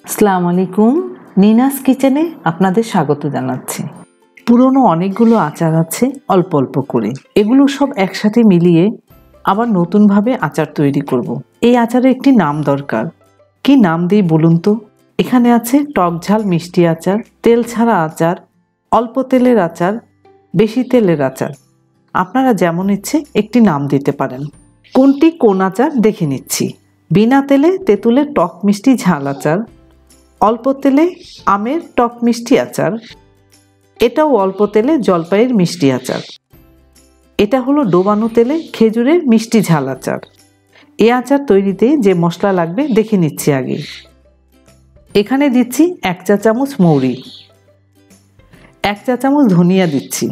আসসালামু আলাইকুম। নিনাস কিচেনে আপনাদের স্বাগত জানাচ্ছি। পুরনো অনেকগুলো আচার আছে অল্প অল্প করে, এগুলো সব একসাথে মিলিয়ে আবার নতুনভাবে আচার তৈরি করব। এই আচারের একটি নাম দরকার। কি নাম দিই বলুন তো? এখানে আছে টক ঝাল মিষ্টি আচার, তেল ছাড়া আচার, অল্প তেলের আচার, বেশি তেলের আচার। আপনারা যেমন ইচ্ছে একটি নাম দিতে পারেন। কোনটি কোন আচার দেখে নিচ্ছি। বিনা তেলে তেঁতুলের টক মিষ্টি ঝাল আচার, অল্প তেলে আমের টক মিষ্টি আচার, এটাও অল্প তেলে জলপাইয়ের মিষ্টি আচার, এটা হলো ডোবানো তেলে খেজুরের মিষ্টি ঝাল আচার। এই আচার তৈরিতে যে মশলা লাগবে দেখে নিচ্ছি আগে। এখানে দিচ্ছি 1 চা চামচ মৌরি, 1 চা চামচ ধনিয়া দিচ্ছি,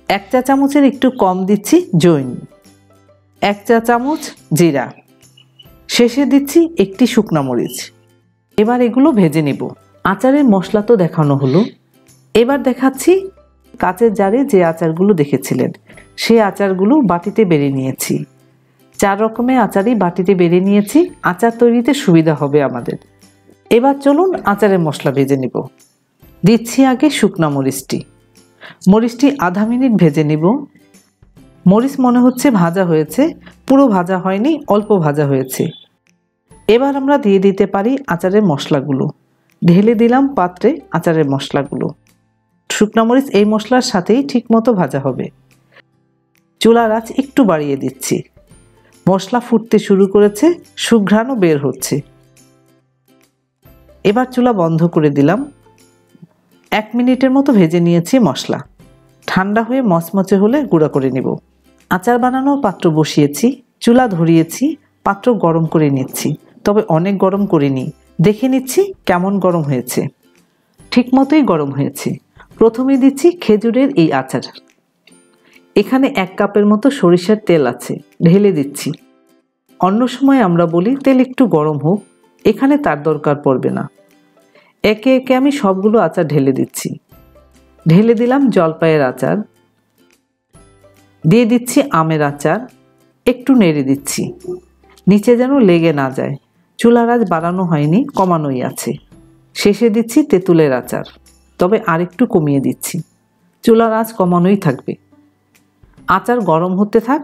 1 চা চামচের একটু কম দিচ্ছি জৈন, 1 চা চামচ জিরা, শেষে দিচ্ছি একটি শুকনো মরিচ। এবার এগুলো ভেজে নেব। আচারের মশলা তো দেখানো হলো, এবার দেখাচ্ছি কাচের জারে যে আচারগুলো দেখেছিলেন সেই আচারগুলো বাটিতে বেড়ে নিয়েছি। 4 রকমের আচারই বাটিতে বেড়ে নিয়েছি, আচার তৈরিতে সুবিধা হবে আমাদের। এবার চলুন আচারের মশলা ভেজে নেব। দিচ্ছি আগে শুকনো মরিচটি আধা মিনিট ভেজে নেব। মরিচ মনে হচ্ছে ভাজা হয়েছে, পুরো ভাজা হয়নি, অল্প ভাজা হয়েছে। এবার আমরা দিয়ে দিতে পারি আচারের মশলাগুলো। ঢেলে দিলাম পাত্রে আচারের মশলাগুলো। শুকনো মরিচ এই মশলার সাথেই ঠিকমতো ভাজা হবে। চুলার আঁচ একটু বাড়িয়ে দিচ্ছি। মশলা ফুটতে শুরু করেছে, সুঘ্রাণও বের হচ্ছে। এবার চুলা বন্ধ করে দিলাম। 1 মিনিটের মতো ভেজে নিয়েছি মশলা। ঠান্ডা হয়ে মচমচে হলে গুঁড়া করে নেব। আচার বানানোর পাত্র বসিয়েছি, চুলা ধরিয়েছি, পাত্র গরম করে নিচ্ছি। তবে অনেক গরম করিনি, দেখে নিচ্ছি কেমন গরম হয়েছে। ঠিক মতোই গরম হয়েছে। প্রথমে দিচ্ছি খেজুরের এই আচার। এখানে 1 কাপের মতো সরিষার তেল আছে, ঢেলে দিচ্ছি। অন্য সময় আমরা বলি তেল একটু গরম হোক, এখানে তার দরকার পড়বে না। একে একে আমি সবগুলো আচার ঢেলে দিচ্ছি। ঢেলে দিলাম জলপাইয়ের আচার, দিয়ে দিচ্ছি আমের আচার, একটু নেড়ে দিচ্ছি নিচে যেন লেগে না যায়। চুলার আঁচ বাড়ানো হয়নি, কমানোই আছে। শেষে দিচ্ছি তেঁতুলের আচার, তবে আরেকটু কমিয়ে দিচ্ছি। চুলার আঁচ কমানোই থাকবে। আচার গরম হতে থাক।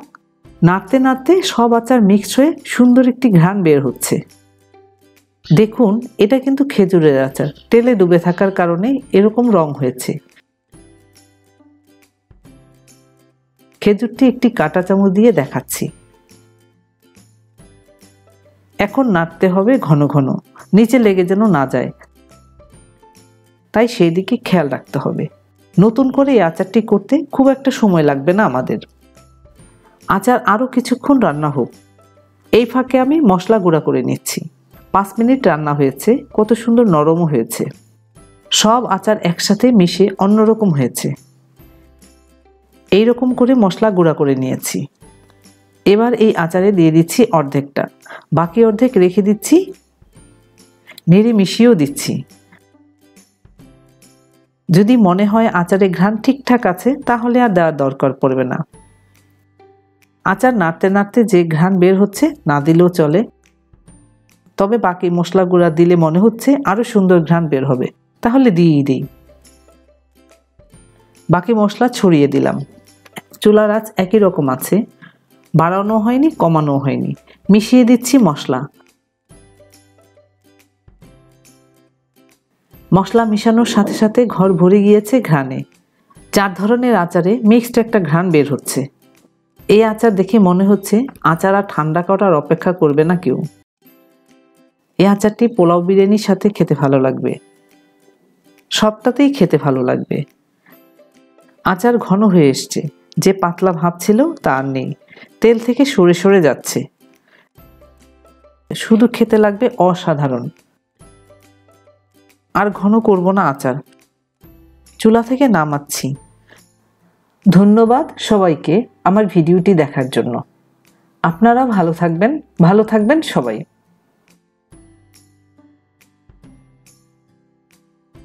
নাড়তে নাড়তে সব আচার মিক্সড হয়ে সুন্দর একটি ঘ্রাণ বের হচ্ছে। দেখুন, এটা কিন্তু খেজুরের আচার, তেলে ডুবে থাকার কারণে এরকম রং হয়েছে। খেজুরটি একটি কাঁটা চামচ দিয়ে দেখাচ্ছি। এখন নাড়তে হবে ঘন ঘন, নিচে লেগে যেন না যায়, তাই সেই দিকে খেয়াল রাখতে হবে। নতুন করে এই আচারটি করতে খুব একটা সময় লাগবে না আমাদের। আচার আরও কিছুক্ষণ রান্না হোক। এই ফাঁকে আমি মশলা গুঁড়া করে নিচ্ছি। 5 মিনিট রান্না হয়েছে, কত সুন্দর নরমও হয়েছে। সব আচার একসাথে মিশে অন্যরকম হয়েছে। এই রকম করে মশলা গুঁড়া করে নিয়েছি। এবার এই আচারে দিয়ে দিচ্ছি অর্ধেকটা, বাকি অর্ধেক রেখে দিচ্ছি। নেড়ে মিশিয়েও দিচ্ছি। যদি মনে হয় আচারের ঘ্রাণ ঠিকঠাক আছে তাহলে আর দেওয়ার দরকার পড়বে না। আচার নাড়তে নাড়তে যে ঘ্রাণ বের হচ্ছে না দিলেও চলে, তবে বাকি মশলা গুঁড়া দিলে মনে হচ্ছে আরও সুন্দর ঘ্রাণ বের হবে, তাহলে দিয়েই দিই। বাকি মশলা ছড়িয়ে দিলাম। চুলার আঁচ একই রকম আছে, বাড়ানো হয়নি, কমানো হয়নি। মিশিয়ে দিচ্ছি মশলা। মশলা মিশানোর সাথে সাথে ঘর ভরে গিয়েছে ঘ্রাণে। 4 ধরনের আচারে মিক্সড একটা ঘ্রাণ বের হচ্ছে। এই আচার দেখে মনে হচ্ছে আচার আর ঠান্ডা করার অপেক্ষা করবে না কেউ। এই আচারটি পোলাও বিরিয়ানির সাথে খেতে ভালো লাগবে, সবটাতেই খেতে ভালো লাগবে। আচার ঘন হয়ে এসছে, যে পাতলা ভাব ছিল তা আর নেই, তেল থেকে সরে সরে যাচ্ছে। শুধু খেতে লাগবে অসাধারণ। আর ঘন করব না আচার, চুলা থেকে নামাচ্ছি। ধন্যবাদ সবাইকে আমার ভিডিওটি দেখার জন্য। আপনারা ভালো থাকবেন সবাই।